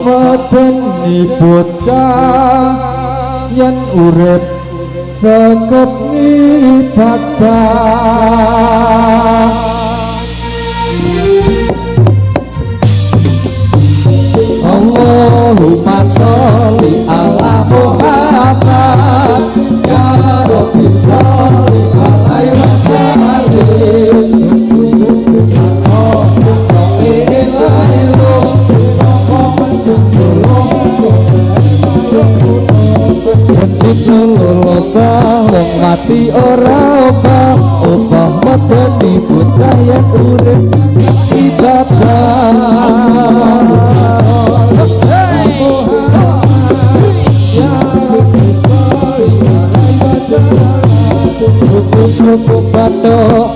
Medeni bocah yen urip sekep ngibadah Allahumma sholli ala Muhammad ya Rabbi sholli alaihi wasallim wong mati ora obah medeni bocah yen urip ibadah suku batok